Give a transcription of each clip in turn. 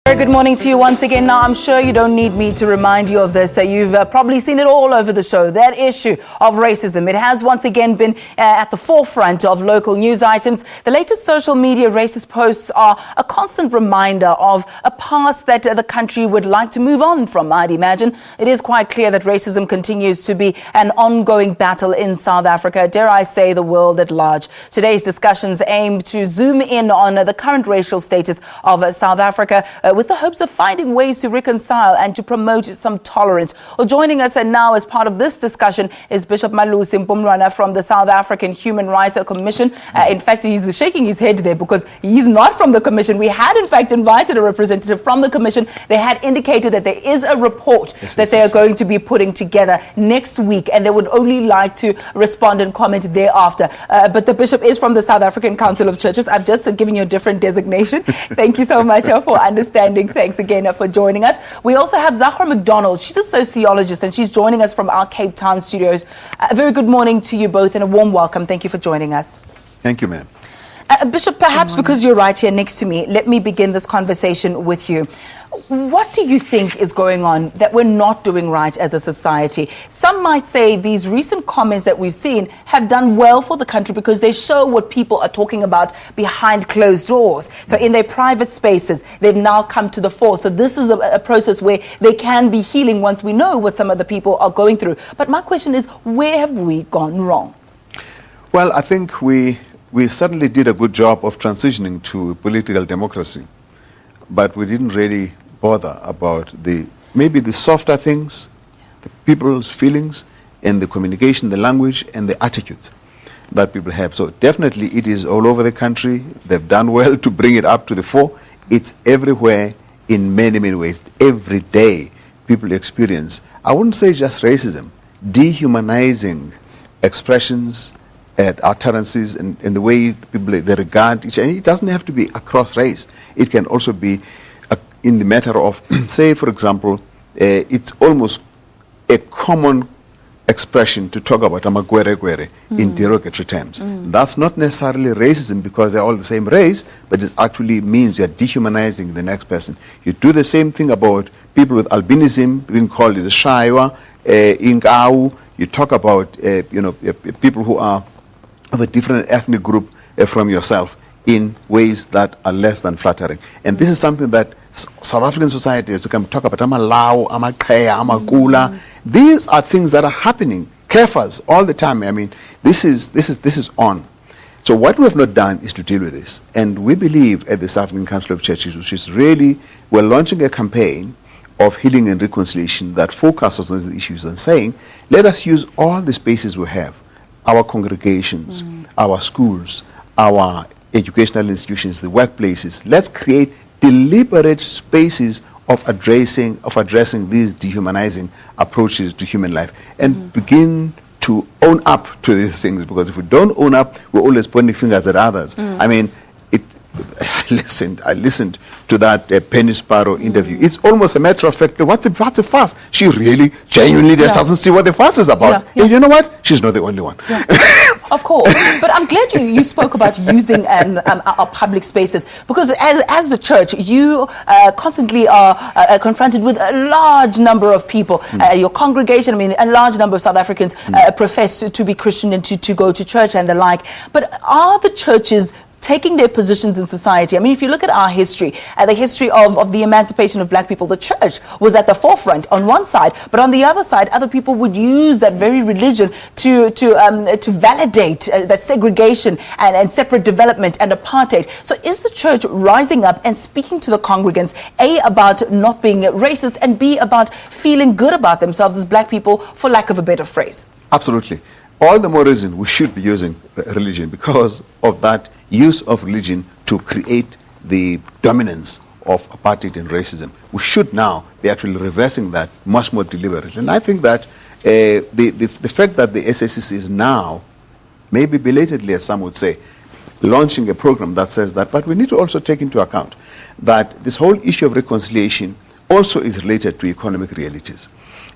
Very good morning to you once again. Now, I'm sure you don't need me to remind you of this. You've probably seen it all over the show. That issue of racism, it has once again been at the forefront of local news items. The latest social media racist posts are a constant reminder of a past that the country would like to move on from, I'd imagine. It is quite clear that racism continues to be an ongoing battle in South Africa, dare I say the world at large. Today's discussions aim to zoom in on the current racial status of South Africa, with the hopes of finding ways to reconcile and to promote some tolerance. Well, joining us now as part of this discussion is Bishop Malusi Mpumlwana from the South African Human Rights Commission. In fact, he's shaking his head there because he's not from the commission. We had, in fact, invited a representative from the commission. They had indicated that there is a report that they are going to be putting together next week, and they would only like to respond and comment thereafter. But the bishop is from the South African Council of Churches. I've just given you a different designation. Thank you so much for understanding. Thanks again for joining us. We also have Zahraa McDonald. She's a sociologist and she's joining us from our Cape Town studios. A very good morning to you both and a warm welcome. Thank you for joining us. Thank you, ma'am. Bishop, perhaps because you're right here next to me, let me begin this conversation with you. What do you think is going on that we're not doing right as a society? Some might say these recent comments that we've seen have done well for the country because they show what people are talking about behind closed doors. So in their private spaces, they've now come to the fore. So this is a process where they can be healing once we know what some of the people are going through. But my question is, where have we gone wrong? Well, I think we certainly did a good job of transitioning to political democracy, but we didn't really bother about maybe the softer things, the people's feelings, and the communication, the language, and the attitudes that people have. So definitely it is all over the country. They've done well to bring it up to the fore. It's everywhere in many, many ways. Every day people experience, I wouldn't say just racism, dehumanizing expressions, utterances, and the way people they regard each other. It doesn't have to be across race. It can also be in the matter of, say, for example, it's almost a common expression to talk about amagwere in derogatory terms. That's not necessarily racism because they're all the same race, but it actually means you're dehumanizing the next person. You do the same thing about people with albinism, being called as a shaiwa, ingau. You talk about people who are of a different ethnic group from yourself in ways that are less than flattering. And this is something that South African society has become talk about. Amalau, Amakaya, Amakula. These are things that are happening, kefas, all the time. I mean, this is on. So what we have not done is to deal with this. And we believe at the South African Council of Churches, which is really, we're launching a campaign of healing and reconciliation that focuses on these issues and saying, let us use all the spaces we have, our congregations, our schools, our educational institutions, the workplaces. Let's create deliberate spaces of addressing these dehumanizing approaches to human life and begin to own up to these things, because if we don't own up, we're always pointing fingers at others. I mean, I listened to that Penny Sparrow interview. It's almost a matter of fact, what's the fuss? She really genuinely just doesn't see what the fuss is about. And you know what? She's not the only one. Of course. But I'm glad you spoke about using our public spaces, because as the church, you constantly are confronted with a large number of people. Your congregation, I mean, a large number of South Africans profess to be Christian and to go to church and the like. But are the churches taking their positions in society? I mean, if you look at our history, the history of the emancipation of black people, the church was at the forefront on one side, but on the other side, other people would use that very religion to validate that segregation and separate development and apartheid. So is the church rising up and speaking to the congregants, A, about not being racist, and B, about feeling good about themselves as black people, for lack of a better phrase? Absolutely. All the more reason we should be using religion, because of that use of religion to create the dominance of apartheid and racism. We should now be actually reversing that much more deliberately. And I think that the fact that the SABC is now, maybe belatedly as some would say, launching a program that says that, but we need to also take into account that this whole issue of reconciliation also is related to economic realities.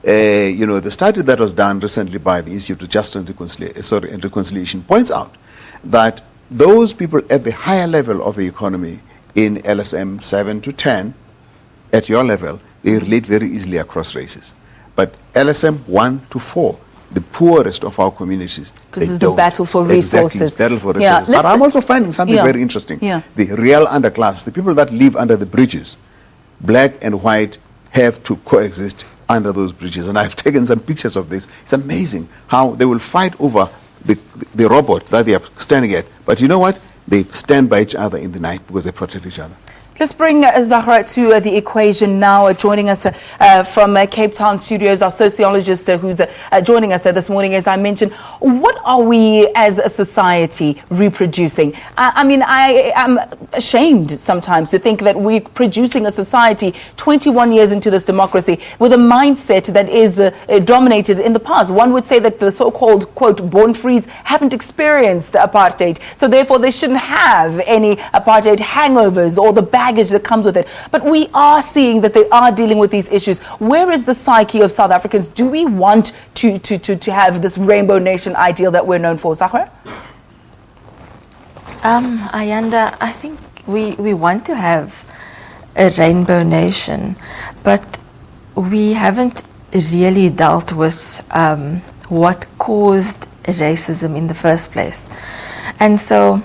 The study that was done recently by the Institute of Justice and Reconciliation points out that those people at the higher level of the economy in LSM 7 to 10 at your level, they relate very easily across races. But LSM 1 to 4, the poorest of our communities, because it's the battle for resources. Exactly, it's battle for resources. But I'm also finding something very interesting. The real underclass, the people that live under the bridges, black and white, have to coexist under those bridges. And I've taken some pictures of this. It's amazing how they will fight over the robot that they are standing at. But you know what? They stand by each other in the night because they protect each other. Let's bring Zahraa to the equation now. Joining us from Cape Town studios, our sociologist who's joining us this morning. As I mentioned, what are we as a society reproducing? I mean, I am ashamed sometimes to think that we're producing a society 21 years into this democracy with a mindset that is dominated in the past. One would say that the so-called, quote, born-frees haven't experienced apartheid, so therefore they shouldn't have any apartheid hangovers or the baggage that comes with it. But we are seeing that they are dealing with these issues. Where is the psyche of South Africans? Do we want to have this rainbow nation ideal that we're known for, Zahraa? Ayanda, I think we want to have a rainbow nation, but we haven't really dealt with what caused racism in the first place. And so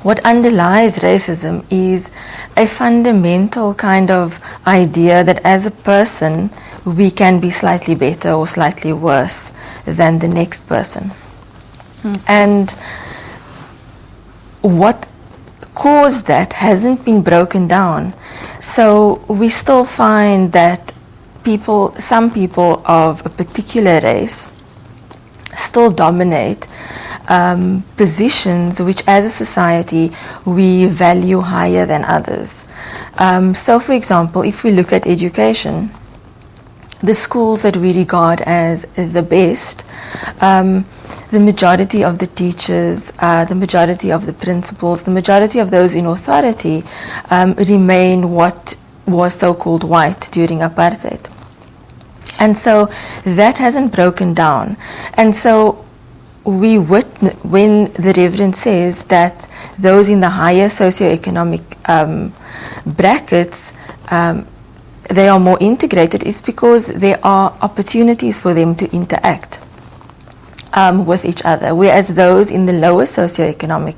what underlies racism is a fundamental kind of idea that as a person we can be slightly better or slightly worse than the next person. And what caused that hasn't been broken down. So we still find that some people of a particular race still dominate positions which as a society we value higher than others. So for example, if we look at education, the schools that we regard as the best, the majority of the teachers, the majority of the principals, the majority of those in authority remain what was so-called white during apartheid. And so that hasn't broken down. And so when the Reverend says that those in the higher socioeconomic brackets, they are more integrated, it's because there are opportunities for them to interact with each other, whereas those in the lower socioeconomic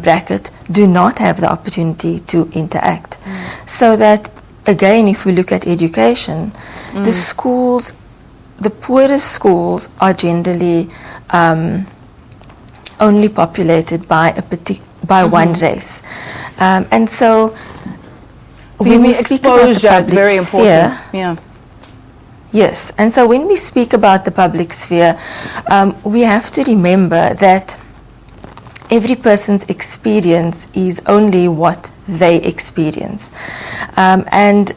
bracket do not have the opportunity to interact. So that, again, if we look at education, the schools, the poorest schools are generally only populated by one race, and so when we speak about the public is very important. Sphere, yes, and so when we speak about the public sphere, we have to remember that every person's experience is only what they experience, and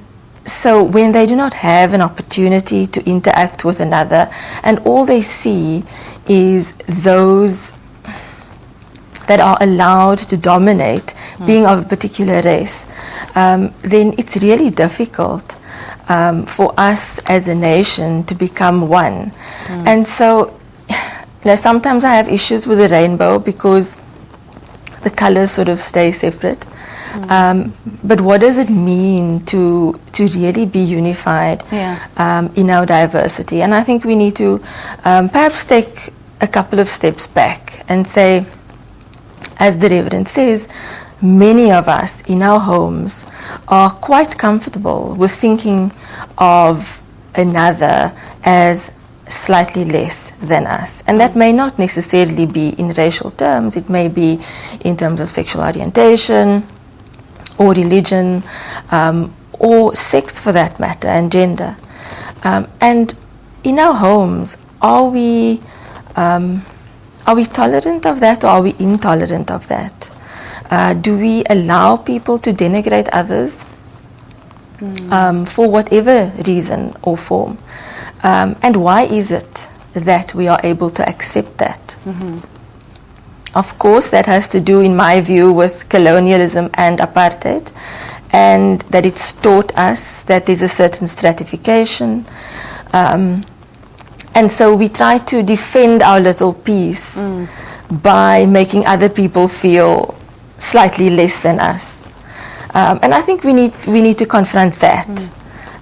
so when they do not have an opportunity to interact with another, and all they see is those that are allowed to dominate being of a particular race, then it's really difficult for us as a nation to become one. And so, sometimes I have issues with the rainbow because the colors sort of stay separate. But what does it mean to really be unified in our diversity? And I think we need to perhaps take a couple of steps back and say, as the Reverend says, many of us in our homes are quite comfortable with thinking of another as slightly less than us. And that may not necessarily be in racial terms, it may be in terms of sexual orientation, or religion, or sex for that matter, and gender. And in our homes, are we tolerant of that, or are we intolerant of that? Do we allow people to denigrate others for whatever reason or form? And why is it that we are able to accept that? Of course, that has to do, in my view, with colonialism and apartheid, and that it's taught us that there's a certain stratification. And so we try to defend our little piece by making other people feel slightly less than us. And I think we need to confront that.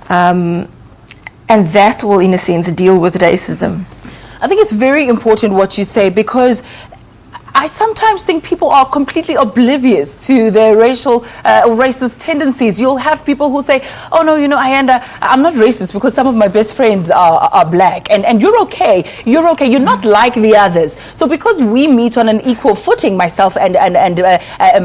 And that will, in a sense, deal with racism. I think it's very important what you say, because I sometimes think people are completely oblivious to their racial or racist tendencies. You'll have people who say, oh no, Ayanda, I'm not racist because some of my best friends are black, and you're okay, you're not like the others. So because we meet on an equal footing, myself and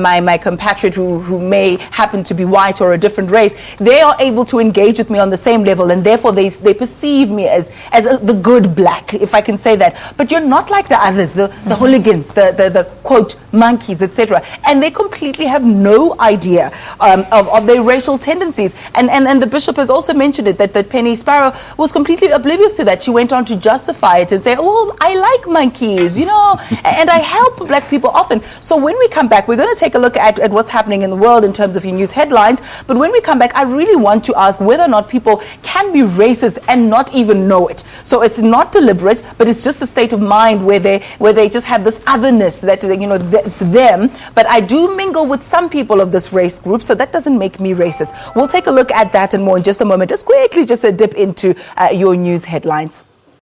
my compatriot who may happen to be white or a different race, they are able to engage with me on the same level, and therefore they perceive me as the good black, if I can say that. But you're not like the others, the hooligans, the quote monkeys, etc., and they completely have no idea of their racial tendencies. And the bishop has also mentioned it, that Penny Sparrow was completely oblivious to that. She went on to justify it and say, well, I like monkeys, and I help black people often. So when we come back, we're going to take a look at what's happening in the world in terms of your news headlines. But when we come back, I really want to ask whether or not people can be racist and not even know it. So it's not deliberate, but it's just a state of mind where they just have this otherness that it's them, but I do mingle with some people of this race group, so that doesn't make me racist. We'll take a look at that and more in just a moment. Just quickly, just a dip into your news headlines.